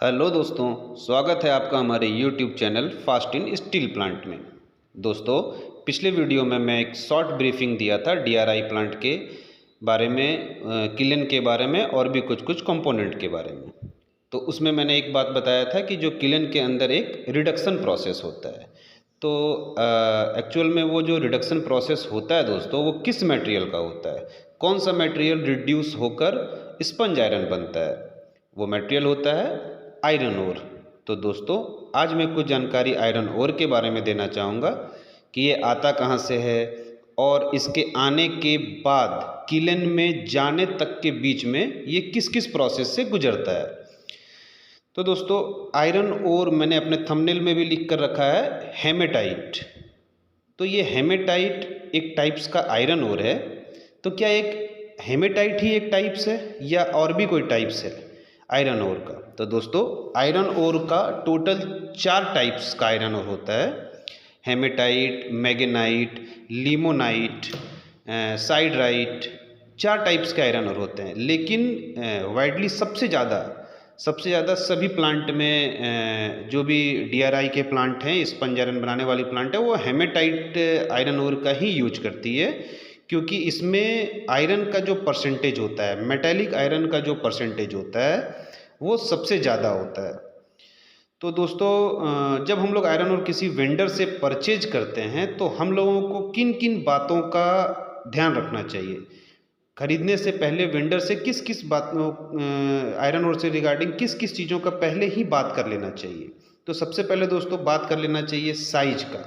Hello दोस्तों, स्वागत है आपका हमारे YouTube channel fast in steel plant में। दोस्तों, पिछले वीडियो में मैं एक शॉर्ट ब्रीफिंग दिया था DRI प्लांट के बारे में, किलेन के बारे में और भी कुछ कंपोनेंट के बारे में। तो उसमें मैंने एक बात बताया था कि जो किलेन के अंदर एक रिडक्शन प्रोसेस होता है। तो एक्चुअल में वो जो रिडक्शन प्रोसेस होता है दोस्तों, वो किस मटेरियल का होता है, कौन सा मटेरियल रिड्यूस होकर स्पंज आयरन बनता है, वो मटेरियल होता है आयरन ओर। तो दोस्तों, आज मैं कुछ जानकारी आयरन ओर के बारे में देना चाहूँगा कि ये आता कहाँ से है और इसके आने के बाद किलेन में जाने तक के बीच में ये किस किस प्रोसेस से गुजरता है। तो दोस्तों, आयरन ओर मैंने अपने थंबनेल में भी लिख कर रखा है हेमेटाइट। तो ये हेमेटाइट एक टाइप्स का आयरन ओर है। तो क्या एक हेमेटाइट ही एक टाइप्स है या और भी कोई टाइप्स है आयरन ओर का? तो दोस्तों, आयरन ओर का टोटल 4 टाइप्स का आयरन ओर होता है। Hematite, magnetite, limonite, siderite, 4 types के आयरन ओर होते हैं। लेकिन वाइडली सबसे ज़्यादा सभी प्लांट में जो भी DRI के प्लांट हैं, स्पंज आयरन बनाने वाली प्लांट है, वो हेमेटाइट आयरन ओर का ही यूज करती है, क्योंकि इसमें आयरन का जो परसेंटेज होता है, मेटेलिक आयरन का जो परसेंटेज होता है, वो सबसे ज़्यादा होता है। तो दोस्तों, जब हम लोग आयरन ओर किसी वेंडर से परचेज करते हैं तो हम लोगों को किन किन बातों का ध्यान रखना चाहिए, खरीदने से पहले वेंडर से किस किस बातों, आयरन ओर से रिगार्डिंग किस किस चीज़ों का पहले ही बात कर लेना चाहिए। तो सबसे पहले दोस्तों बात कर लेना चाहिए साइज का,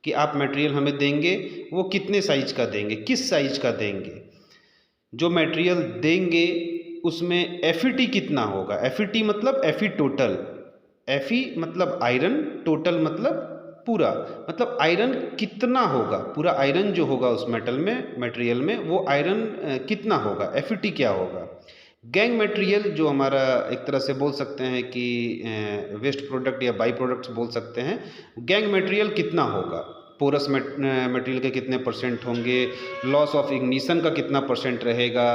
कि आप मटेरियल हमें देंगे वो कितने साइज का देंगे, किस साइज का देंगे। जो मटेरियल देंगे उसमें FET कितना होगा। FET मतलब FE टोटल, FE मतलब आयरन, टोटल मतलब पूरा, मतलब आयरन कितना होगा, पूरा आयरन जो होगा उस मटेरियल में वो आयरन कितना होगा, FET क्या होगा। गैंग मटेरियल जो हमारा एक तरह से बोल सकते हैं कि वेस्ट प्रोडक्ट या बाई प्रोडक्ट्स बोल सकते हैं, गैंग मटेरियल कितना होगा, पोरस मटेरियल के कितने परसेंट होंगे, लॉस ऑफ इग्निशन का कितना परसेंट रहेगा,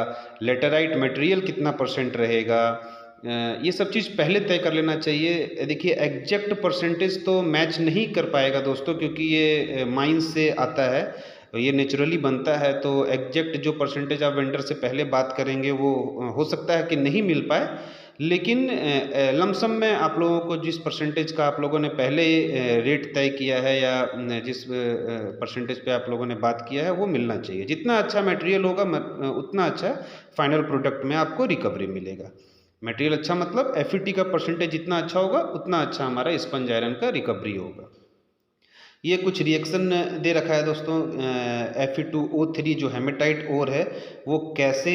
लेटराइट मटेरियल कितना परसेंट रहेगा, ये सब चीज़ पहले तय कर लेना चाहिए। देखिए, एग्जैक्ट परसेंटेज तो मैच नहीं कर पाएगा दोस्तों, क्योंकि ये माइंस से आता है, ये नेचुरली बनता है। तो एग्जैक्ट जो परसेंटेज आप वेंडर से पहले बात करेंगे वो हो सकता है कि नहीं मिल पाए, लेकिन लमसम में आप लोगों को जिस परसेंटेज का आप लोगों ने पहले रेट तय किया है या जिस परसेंटेज पे आप लोगों ने बात किया है वो मिलना चाहिए। जितना अच्छा मटेरियल होगा उतना अच्छा फाइनल प्रोडक्ट में आपको रिकवरी मिलेगा। मटेरियल अच्छा मतलब FET का परसेंटेज जितना अच्छा होगा उतना अच्छा हमारा स्पंज आयरन का रिकवरी होगा। ये कुछ रिएक्शन दे रखा है दोस्तों। Fe2O3 जो हेमेटाइट ओर है वो कैसे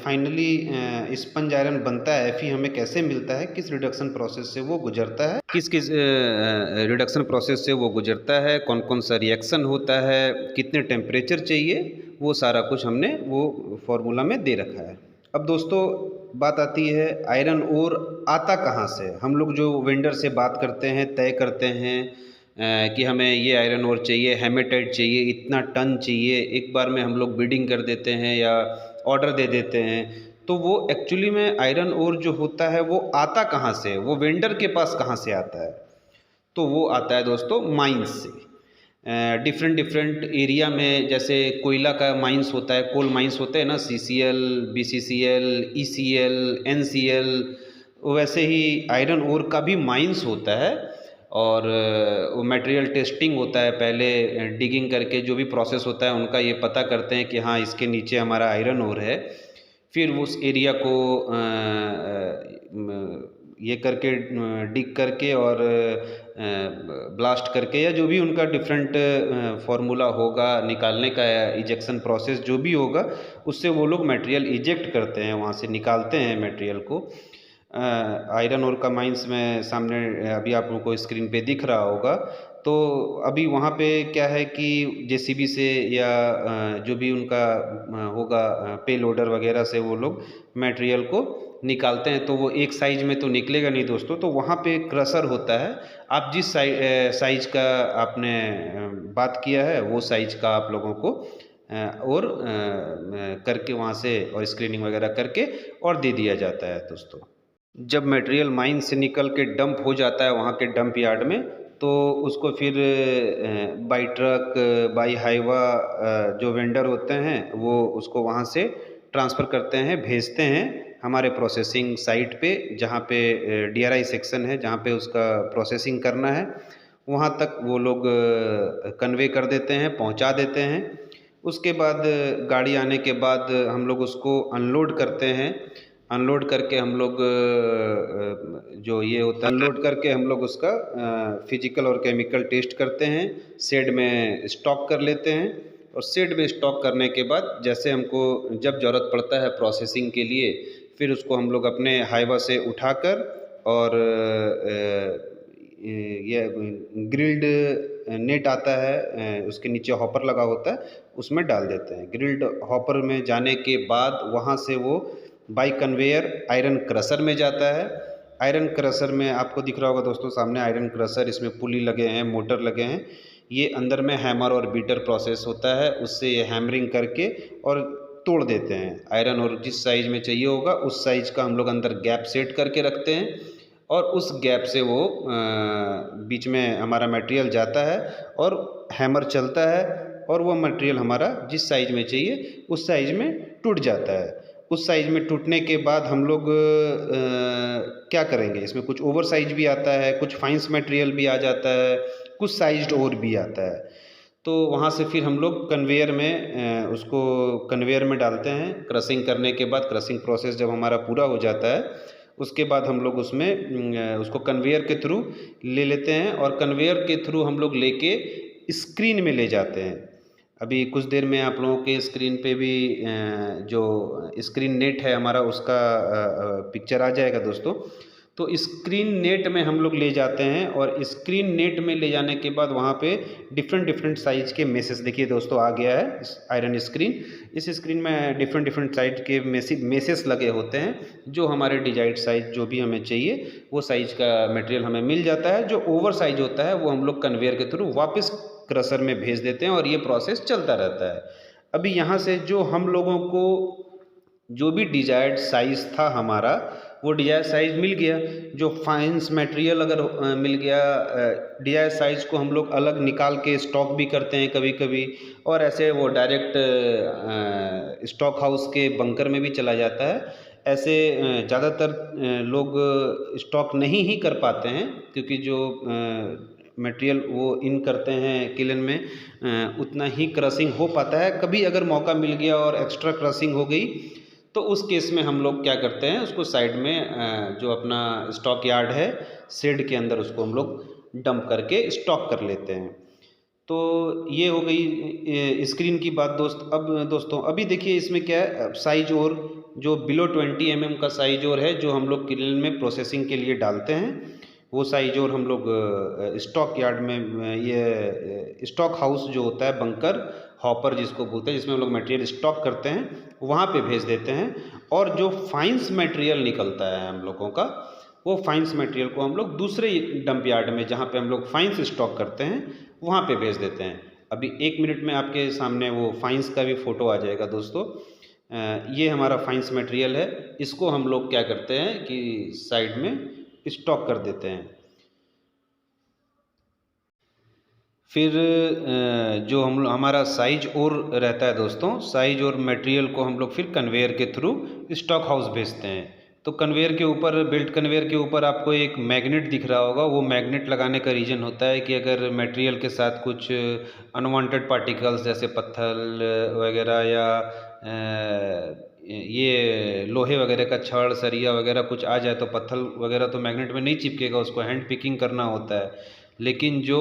फाइनली स्पंज आयरन बनता है, Fe हमें कैसे मिलता है, किस रिडक्शन प्रोसेस से वो गुजरता है, किस किस रिडक्शन प्रोसेस से वो गुजरता है, कौन कौन सा रिएक्शन होता है, कितने टेम्परेचर चाहिए, वो सारा कुछ हमने वो फॉर्मूला में दे रखा है। अब दोस्तों, बात आती है आयरन ओर आता कहाँ से। हम लोग जो वेंडर से बात करते हैं, तय करते हैं कि हमें ये आयरन ओर चाहिए, हेमेटाइट चाहिए, इतना टन चाहिए, एक बार में हम लोग बिडिंग कर देते हैं या ऑर्डर दे देते हैं। तो वो एक्चुअली में आयरन ओर जो होता है वो आता कहाँ से, वो वेंडर के पास कहाँ से आता है? तो वो आता है दोस्तों माइंस से। डिफरेंट एरिया में, जैसे कोयला का माइंस होता है, कोल माइंस होते हैं ना, CCL, BCCL, ECL, NCL, वैसे ही आयरन ओर का भी माइंस होता है। और वो मटेरियल टेस्टिंग होता है, पहले डिगिंग करके जो भी प्रोसेस होता है उनका ये पता करते हैं कि हाँ इसके नीचे हमारा आयरन ओर है। फिर उस एरिया को ये करके डिग करके और ब्लास्ट करके या जो भी उनका डिफरेंट फार्मूला होगा निकालने का, इजेक्शन प्रोसेस जो भी होगा, उससे वो लोग मटेरियल इजेक्ट करते हैं, वहाँ से निकालते हैं मटेरियल को। आयरन ओर का माइंस में सामने अभी आप लोगों को स्क्रीन पे दिख रहा होगा। तो अभी वहाँ पे क्या है कि JCB से या जो भी उनका होगा पे लोडर वगैरह से वो लोग मटेरियल को निकालते हैं। तो वो एक साइज में तो निकलेगा नहीं दोस्तों, तो वहाँ पे क्रशर होता है। आप जिस साइज का आपने बात किया है वो साइज का आप लोगों को और करके वहाँ से और स्क्रीनिंग वगैरह करके और दे दिया जाता है दोस्तों। जब मटेरियल माइन से निकल के डंप हो जाता है वहाँ के डंप यार्ड में, तो उसको फिर बाई ट्रक बाई हाईवा जो वेंडर होते हैं वो उसको वहाँ से ट्रांसफ़र करते हैं, भेजते हैं हमारे प्रोसेसिंग साइट पे, जहाँ पे DRI सेक्शन है, जहाँ पे उसका प्रोसेसिंग करना है, वहाँ तक वो लोग कन्वे कर देते हैं, पहुँचा देते हैं। उसके बाद गाड़ी आने के बाद हम लोग उसको अनलोड करते हैं। अनलोड करके हम लोग जो ये होता है, अनलोड करके हम लोग उसका फिजिकल और केमिकल टेस्ट करते हैं, शेड में स्टॉक कर लेते हैं। और शेड में स्टॉक करने के बाद जैसे हमको जब ज़रूरत पड़ता है प्रोसेसिंग के लिए, फिर उसको हम लोग अपने हाईवा से उठाकर और ये ग्रिल्ड नेट आता है, उसके नीचे हॉपर लगा होता है, उसमें डाल देते हैं। ग्रिल्ड हॉपर में जाने के बाद वहाँ से वो बाई कन्वेयर आयरन क्रशर में जाता है। आयरन क्रशर में आपको दिख रहा होगा दोस्तों सामने आयरन क्रशर, इसमें पुली लगे हैं, मोटर लगे हैं। ये अंदर में हैमर और बीटर प्रोसेस होता है, उससे ये हैमरिंग करके और तोड़ देते हैं आयरन, और जिस साइज़ में चाहिए होगा उस साइज़ का हम लोग अंदर गैप सेट करके रखते हैं, और उस गैप से वो बीच में हमारा मटेरियल जाता है और हैमर चलता है, और वो मटेरियल हमारा जिस साइज़ में चाहिए उस साइज़ में टूट जाता है। उस साइज़ में टूटने के बाद हम लोग क्या करेंगे, इसमें कुछ ओवर साइज़ भी आता है, कुछ फाइंस मटेरियल भी आ जाता है, कुछ साइज्ड और भी आता है। तो वहाँ से फिर हम लोग कन्वेयर में उसको कन्वेयर में डालते हैं। क्रशिंग करने के बाद, क्रशिंग प्रोसेस जब हमारा पूरा हो जाता है, उसके बाद हम लोग उसमें उसको कन्वेयर के थ्रू ले लेते हैं, और कन्वेयर के थ्रू हम लोग लेके स्क्रीन में ले जाते हैं। अभी कुछ देर में आप लोगों के स्क्रीन पे भी जो स्क्रीन नेट है हमारा, उसका पिक्चर आ जाएगा दोस्तों। तो स्क्रीन नेट में हम लोग ले जाते हैं, और स्क्रीन नेट में ले जाने के बाद वहाँ पे डिफरेंट डिफरेंट साइज़ के मेसेस, देखिए दोस्तों आ गया है आयरन स्क्रीन। इस स्क्रीन में डिफरेंट डिफरेंट साइज के मेसेस लगे होते हैं, जो हमारे डिजायर्ड साइज़ जो भी हमें चाहिए वो साइज़ का मटेरियल हमें मिल जाता है। जो ओवर साइज होता है वो हम लोग कन्वेयर के थ्रू वापस क्रशर में भेज देते हैं, और ये प्रोसेस चलता रहता है। अभी यहाँ से जो हम लोगों को जो भी डिजायर्ड साइज़ था हमारा, वो डिजायर साइज़ मिल गया। जो फाइंस मटेरियल अगर मिल गया, डिजायर साइज़ को हम लोग अलग निकाल के स्टॉक भी करते हैं कभी कभी, और ऐसे वो डायरेक्ट स्टॉक हाउस के बंकर में भी चला जाता है। ऐसे ज़्यादातर लोग स्टॉक नहीं ही कर पाते हैं, क्योंकि जो मटेरियल वो इन करते हैं किलन में, उतना ही क्रशिंग हो पाता है। कभी अगर मौका मिल गया और एक्स्ट्रा क्रशिंग हो गई, तो उस केस में हम लोग क्या करते हैं, उसको साइड में जो अपना स्टॉक यार्ड है, शेड के अंदर उसको हम लोग डंप करके स्टॉक कर लेते हैं। तो ये हो गई स्क्रीन की बात अब दोस्तों अभी देखिए इसमें क्या है, साइज और जो बिलो 20 mm का साइज और है, जो हम लोग किलन में प्रोसेसिंग के लिए डालते हैं, वो साइज और हम लोग स्टॉक यार्ड में ये स्टॉक हाउस जो होता है, बंकर हॉपर जिसको बोलते हैं, जिसमें हम लोग मटेरियल स्टॉक करते हैं, वहाँ पे भेज देते हैं। और जो फाइंस मटेरियल निकलता है हम लोगों का, वो फाइंस मटेरियल को हम लोग दूसरे डंप यार्ड में, जहाँ पे हम लोग फाइंस स्टॉक करते हैं, वहाँ पे भेज देते हैं। अभी 1 मिनट में आपके सामने वो फाइंस का भी फ़ोटो आ जाएगा दोस्तों। ये हमारा फाइंस मटेरियल है, इसको हम लोग क्या करते हैं कि साइड में स्टॉक कर देते हैं। फिर जो हमारा साइज और रहता है दोस्तों, साइज और मटेरियल को हम लोग फिर कन्वेयर के थ्रू स्टॉक हाउस भेजते हैं। तो कन्वेयर के ऊपर, बेल्ट कन्वेयर के ऊपर आपको एक मैग्नेट दिख रहा होगा। वो मैग्नेट लगाने का रीज़न होता है कि अगर मटेरियल के साथ कुछ अनवांटेड पार्टिकल्स जैसे पत्थर वगैरह या ये लोहे वगैरह का छड़ सरिया वगैरह कुछ आ जाए, तो पत्थर वगैरह तो मैग्नेट में नहीं चिपकेगा, उसको हैंड पिकिंग करना होता है। लेकिन जो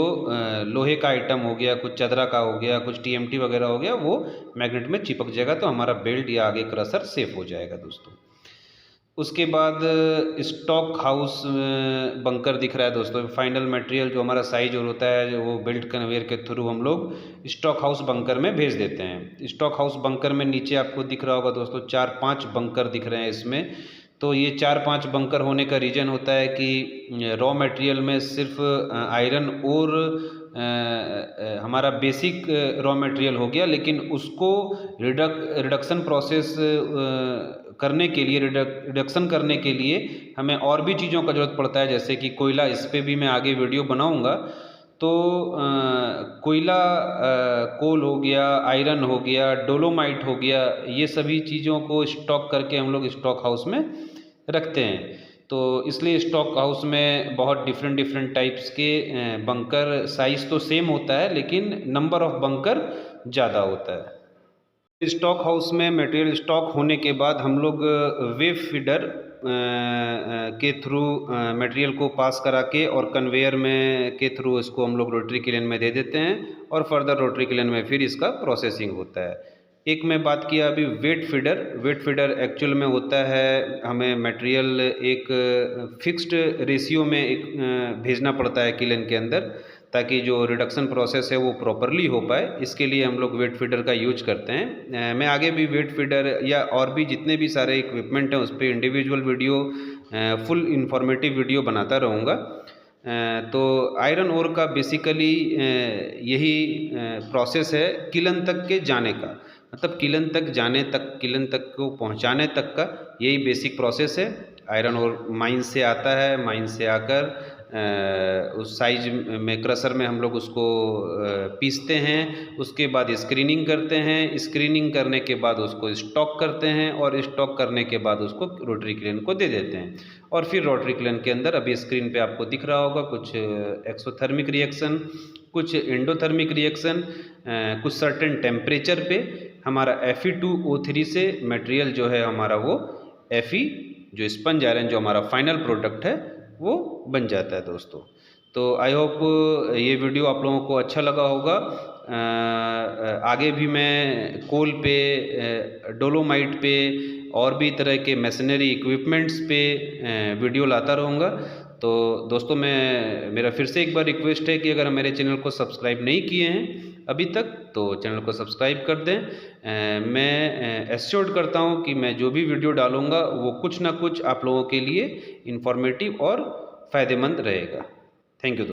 लोहे का आइटम हो गया, कुछ चदरा का हो गया, कुछ TMT वगैरह हो गया, वो मैग्नेट में चिपक जाएगा, तो हमारा बेल्ट या आगे क्रशर सेफ हो जाएगा दोस्तों। उसके बाद स्टॉक हाउस बंकर दिख रहा है दोस्तों। फाइनल मटेरियल जो हमारा साइज और होता है, वो बेल्ट कन्वेयर के थ्रू हम लोग स्टॉक हाउस बंकर में भेज देते हैं। स्टॉक हाउस बंकर में नीचे आपको दिख रहा होगा दोस्तों, 4-5 बंकर दिख रहे हैं इसमें। तो ये 4-5 बंकर होने का रीज़न होता है कि रॉ मटेरियल में सिर्फ आयरन और हमारा बेसिक रॉ मटेरियल हो गया, लेकिन उसको रिडक्शन प्रोसेस करने के लिए, रिडक्शन करने के लिए हमें और भी चीज़ों का ज़रूरत पड़ता है, जैसे कि कोयला। इस पे भी मैं आगे वीडियो बनाऊंगा। तो कोयला, कोल हो गया, आयरन हो गया, डोलोमाइट हो गया, ये सभी चीज़ों को स्टॉक करके हम लोग स्टॉक हाउस में रखते हैं। तो इसलिए स्टॉक हाउस में बहुत डिफरेंट टाइप्स के बंकर, साइज़ तो सेम होता है लेकिन नंबर ऑफ बंकर ज़्यादा होता है। स्टॉक हाउस में मटेरियल स्टॉक होने के बाद हम लोग वेव फीडर के थ्रू मटेरियल को पास करा के और कन्वेयर में के थ्रू इसको हम लोग रोटरी किलन में दे देते हैं और फर्दर रोटरी किलन में फिर इसका प्रोसेसिंग होता है। एक मैं बात किया अभी wet feeder. Wet feeder actual में होता है, हमें मटेरियल एक फिक्स्ड रेशियो में एक भेजना पड़ता है किलन के अंदर, ताकि जो रिडक्शन प्रोसेस है वो प्रॉपरली हो पाए। इसके लिए हम लोग वेट फीडर का यूज करते हैं। मैं आगे भी वेट फीडर या और भी जितने भी सारे इक्विपमेंट हैं उस पर individual video, full informative video बनाता रहूँगा। तो आयरन ओर का बेसिकली यही प्रोसेस है किलन तक के जाने का, मतलब किलन तक जाने तक, किलन तक को पहुंचाने तक का यही बेसिक प्रोसेस है। आयरन ओर माइन से आता है, माइन से आकर उस साइज में क्रशर में हम लोग उसको पीसते हैं। उसके बाद स्क्रीनिंग करते हैं, स्क्रीनिंग करने के बाद उसको स्टॉक करते हैं और स्टॉक करने के बाद उसको रोटरी किलन को दे देते हैं। और फिर रोटरी किलन के अंदर अभी स्क्रीन पे आपको दिख रहा होगा कुछ एक्सोथर्मिक रिएक्शन, कुछ एंडोथर्मिक रिएक्शन, कुछ सर्टेन टेम्परेचर पे हमारा Fe2O3 से मटेरियल जो है हमारा वो Fe जो स्पंज आयरन जो हमारा फाइनल प्रोडक्ट है वो बन जाता है दोस्तों। तो आई होप ये वीडियो आप लोगों को अच्छा लगा होगा। आगे भी मैं कोल पे, डोलोमाइट पे और भी तरह के मशीनरी इक्विपमेंट्स पे वीडियो लाता रहूँगा। तो दोस्तों मेरा फिर से एक बार रिक्वेस्ट है कि अगर मेरे चैनल को सब्सक्राइब नहीं किए हैं अभी तक तो चैनल को सब्सक्राइब कर दें। मैं एश्योर्ड करता हूं कि मैं जो भी वीडियो डालूंगा वो कुछ ना कुछ आप लोगों के लिए इन्फॉर्मेटिव और फ़ायदेमंद रहेगा। Thank you.